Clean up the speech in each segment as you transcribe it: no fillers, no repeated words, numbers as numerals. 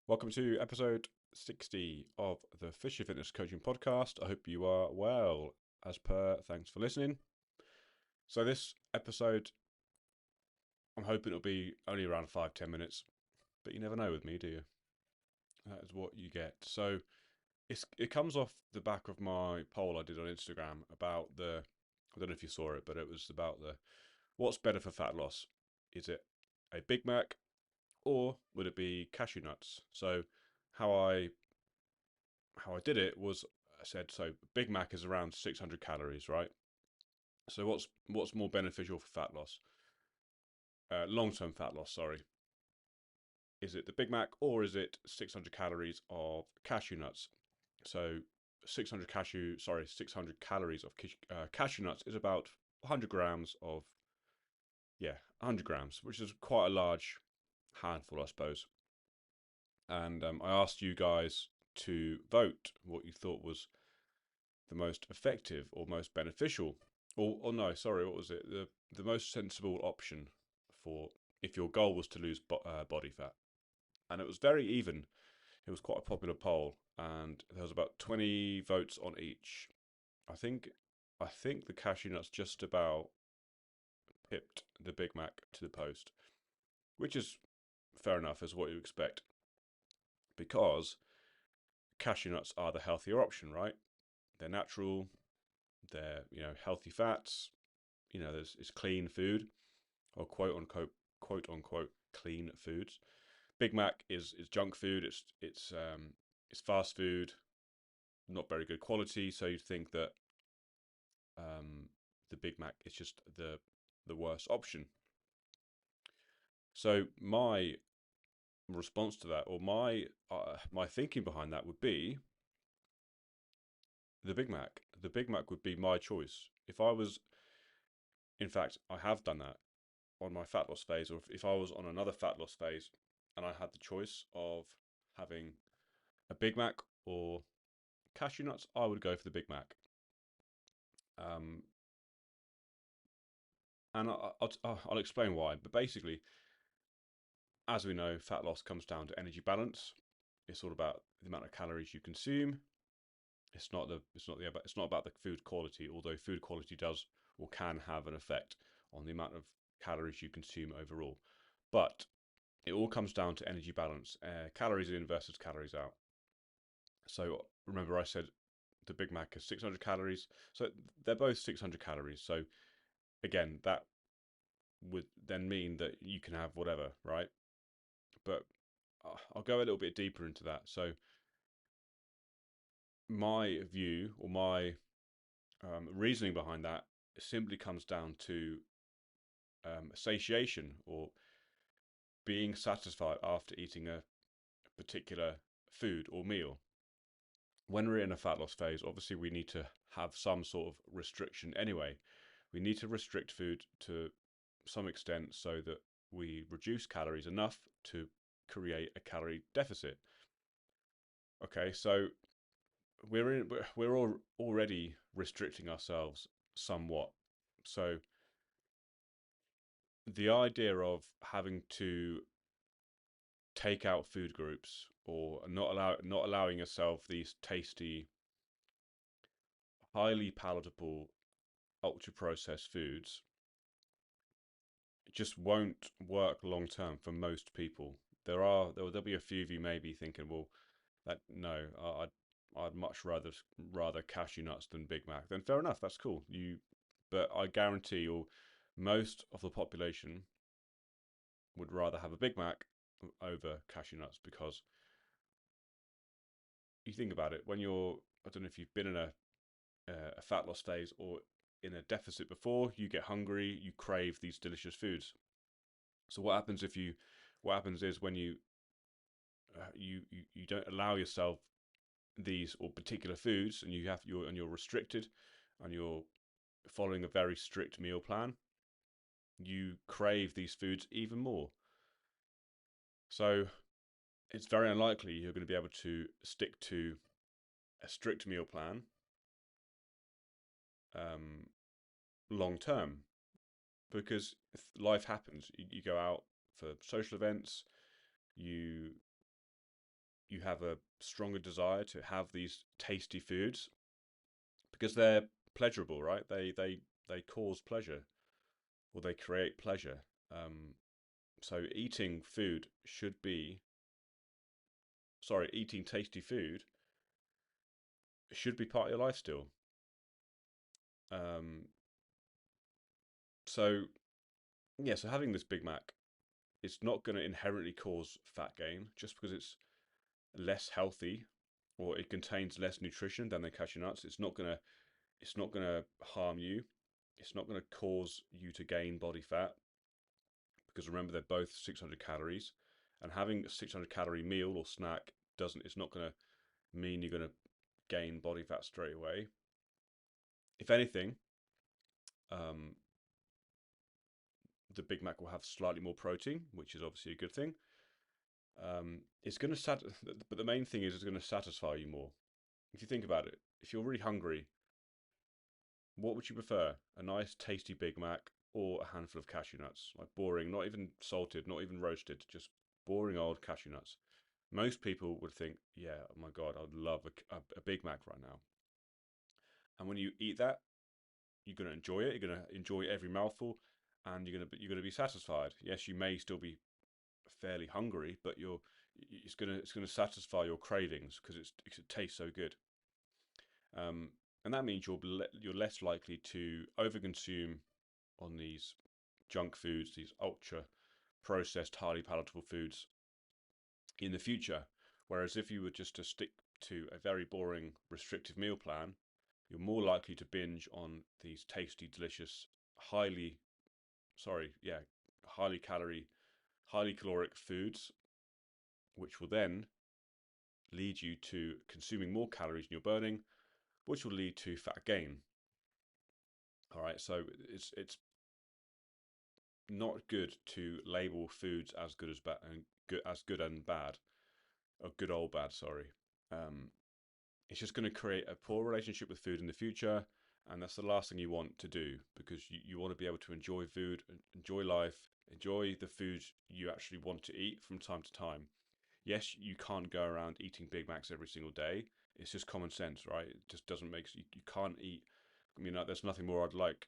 Welcome to episode 60 of the Fisher Fitness Coaching Podcast. I hope you are well. As per, thanks for listening. So, this episode, I'm hoping it'll be only around 5-10 minutes, but you never know with me, do you? That is what you get. So, it comes off the back of my poll I did on Instagram about I don't know if you saw it, but it was about what's better for fat loss? Is it a Big Mac or would it be cashew nuts? So, how I how I did it was I said so Big Mac is around 600 calories, right? So what's more beneficial for fat loss? Long-term fat loss, sorry. Is it the Big Mac or is it 600 calories of cashew nuts? So 600 calories of cashew nuts is about 100 grams of 100 grams, which is quite a large handful, I suppose. And I asked you guys to vote what you thought was the most effective or most beneficial, or no, sorry, what was it? The most sensible option for if your goal was to lose body fat, and it was very even. It was quite a popular poll, and there was about 20 votes on each. I think I think the cashew nuts just about pipped the Big Mac to the post, which is fair enough, as what you expect, because cashew nuts are the healthier option, right? They're natural, they're healthy fats. It's clean food, or quote unquote clean foods. Big Mac is junk food. It's fast food, not very good quality. So you'd think that the Big Mac is just the worst option. So my response to that, or my thinking behind that, would be the Big Mac. The Big Mac would be my choice if I was. In fact, I have done that on my fat loss phase, or if I was on another fat loss phase and I had the choice of having a Big Mac or cashew nuts, I would go for the Big Mac. Um, and I'll explain why. But basically, as we know, fat loss comes down to energy balance. It's all about the amount of calories you consume. It's not about the food quality, although food quality does or can have an effect on the amount of calories you consume overall. But it all comes down to energy balance, calories in versus calories out. So remember, I said the Big Mac is 600 calories. So they're both 600 calories. So again, that would then mean that you can have whatever, right? But I'll go a little bit deeper into that. So my view or my reasoning behind that simply comes down to satiation, or being satisfied after eating a particular food or meal. When we're in a fat loss phase, obviously we need to have some sort of restriction anyway. We need to restrict food to some extent so that we reduce calories enough to create a calorie deficit. Okay, so we're all already restricting ourselves somewhat. So the idea of having to take out food groups, or not allowing yourself these tasty, highly palatable, ultra processed foods just won't work long term for most people. There'll be a few of you maybe thinking, well, that no, I'd much rather cashew nuts than Big Mac. Then fair enough, that's cool. But I guarantee you, most of the population would rather have a Big Mac over cashew nuts, because you think about it, I don't know if you've been in a fat loss phase or in a deficit before, you get hungry, you crave these delicious foods. So what happens is when you don't allow yourself these or particular foods, and you're restricted, and you're following a very strict meal plan, you crave these foods even more. So it's very unlikely you're going to be able to stick to a strict meal plan um, long term, because if life happens, you go out for social events, you you have a stronger desire to have these tasty foods because they're pleasurable, right? They cause pleasure or they create pleasure. So eating tasty food should be part of your life still. Um, so yeah, so having this Big Mac, it's not going to inherently cause fat gain just because it's less healthy or it contains less nutrition than the cashew nuts. It's not gonna harm you. It's not going to cause you to gain body fat because remember they're both 600 calories, and having a 600 calorie meal or snack doesn't. It's not going to mean you're going to gain body fat straight away. If anything, um, the Big Mac will have slightly more protein, which is obviously a good thing. It's going to but the main thing is it's going to satisfy you more. If you think about it, if you're really hungry, what would you prefer? A nice, tasty Big Mac or a handful of cashew nuts? Like boring, not even salted, not even roasted, just boring old cashew nuts. Most people would think, yeah, oh my God, I'd love a Big Mac right now. And when you eat that, you're going to enjoy it. You're going to enjoy every mouthful, and you're going to be satisfied. Yes, you may still be fairly hungry, but it's gonna satisfy your cravings because it tastes so good. Um, and that means you're less likely to overconsume on these junk foods, these ultra processed, highly palatable foods in the future. Whereas if you were just to stick to a very boring, restrictive meal plan, you're more likely to binge on these tasty, delicious, highly, sorry, yeah, highly calorie, highly caloric foods, which will then lead you to consuming more calories than you're burning, which will lead to fat gain. All right, so it's not good to label foods as good as bad and good and bad, or good old bad. Sorry, um, it's just going to create a poor relationship with food in the future, and that's the last thing you want to do because you want to be able to enjoy food, enjoy life, enjoy the food you actually want to eat from time to time. Yes, you can't go around eating Big Macs every single day. It's just common sense, right? It just doesn't make you can't eat. I mean, there's nothing more I'd like.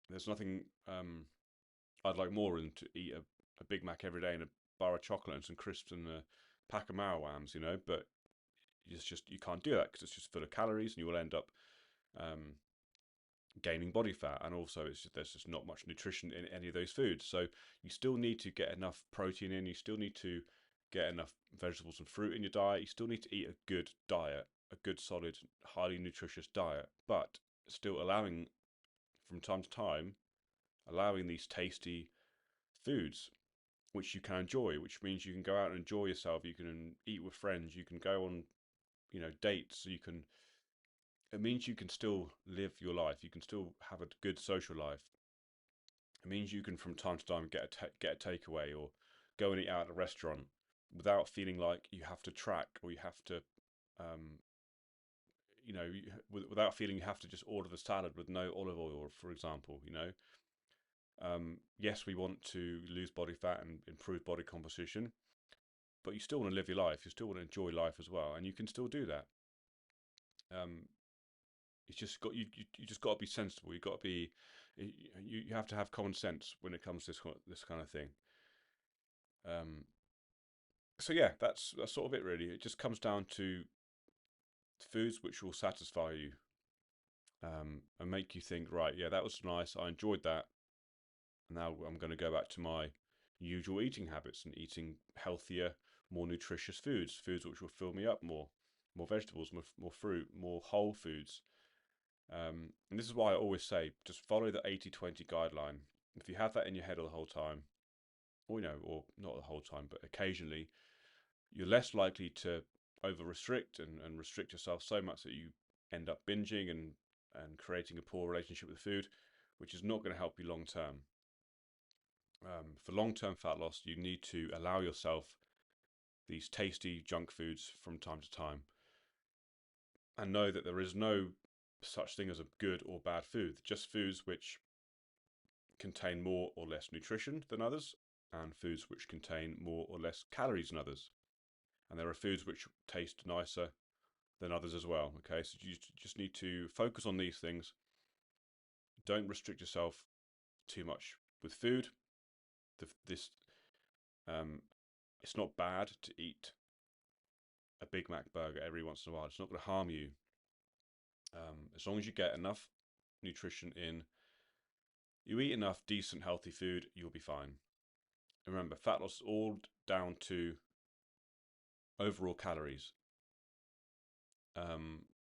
There's nothing I'd like more than to eat a Big Mac every day and a bar of chocolate and some crisps and a pack of Marowams, But it's just you can't do that because it's just full of calories and you will end up um, gaining body fat, and also there's just not much nutrition in any of those foods. So you still need to get enough protein in. You still need to get enough vegetables and fruit in your diet. You still need to eat a good diet, a good, solid, highly nutritious diet, but still allowing from time to time, allowing these tasty foods which you can enjoy, which means you can go out and enjoy yourself. You can eat with friends. You can go on, dates. You can It means you can still live your life. You can still have a good social life. It means you can from time to time get a takeaway or go and eat out at a restaurant without feeling like you have to track or you have to, um, without feeling you have to just order the salad with no olive oil, for example. Yes, we want to lose body fat and improve body composition, but you still want to live your life. You still want to enjoy life as well, and you can still do that. Um, it's just got you just got to be sensible. You got to be you have to have common sense when it comes to this kind of thing. Um, so yeah, that's sort of it really. It just comes down to foods which will satisfy you and make you think, right, yeah, that was nice. I enjoyed that. Now I'm going to go back to my usual eating habits and eating healthier, more nutritious foods, foods which will fill me up more vegetables, more fruit, more whole foods. And this is why I always say just follow the 80-20 guideline. If you have that in your head all the whole time, or not the whole time, but occasionally, you're less likely to over restrict and restrict yourself so much that you end up binging and creating a poor relationship with food, which is not going to help you long term. For long term fat loss, you need to allow yourself these tasty junk foods from time to time and know that there is no such thing as a good or bad food, just foods which contain more or less nutrition than others and foods which contain more or less calories than others. and there are foods which taste nicer than others as well. Okay, so you just need to focus on these things. Don't restrict yourself too much with food. This it's not bad to eat a Big Mac burger every once in a while. It's not going to harm you. As long as you get enough nutrition in, you eat enough decent, healthy food, you'll be fine. And remember, fat loss is all down to overall calories.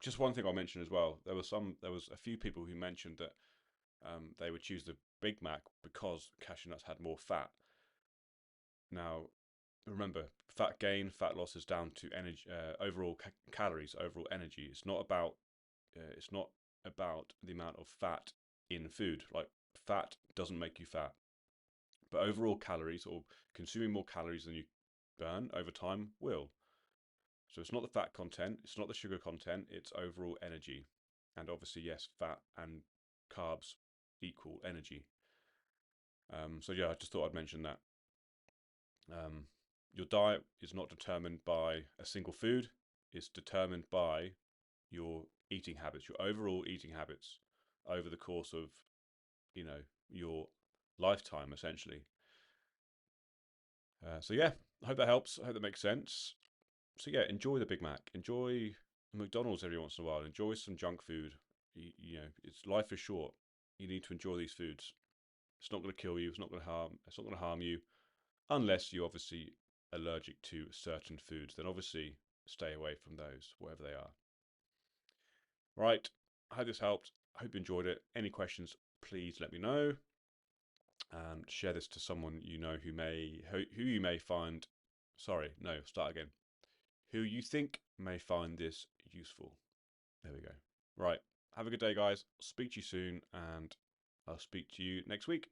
Just one thing I'll mention as well. There was a few people who mentioned that they would choose the Big Mac because cashew nuts had more fat. Now, remember, fat gain, fat loss is down to energy, overall calories, overall energy. It's not about the amount of fat in food. Like, fat doesn't make you fat, but overall calories, or consuming more calories than you burn over time, will. So it's not the fat content, it's not the sugar content, it's overall energy. And obviously, yes, fat and carbs equal energy. So yeah, I just thought I'd mention that. Um, your diet is not determined by a single food, it's determined by your eating habits, your overall eating habits over the course of, your lifetime, essentially. So yeah, I hope that helps. I hope that makes sense. So yeah, enjoy the Big Mac. Enjoy McDonald's every once in a while. Enjoy some junk food. It's life is short. You need to enjoy these foods. It's not going to kill you. It's not going to harm. It's not going to harm you, unless you're obviously allergic to certain foods. Then obviously stay away from those, whatever they are. Right. I hope this helped. I hope you enjoyed it. Any questions, please let me know. And share this to someone you know who you may find. Sorry, no, start again. Who you think may find this useful. There we go. Right. Have a good day, guys. Speak to you soon, and I'll speak to you next week.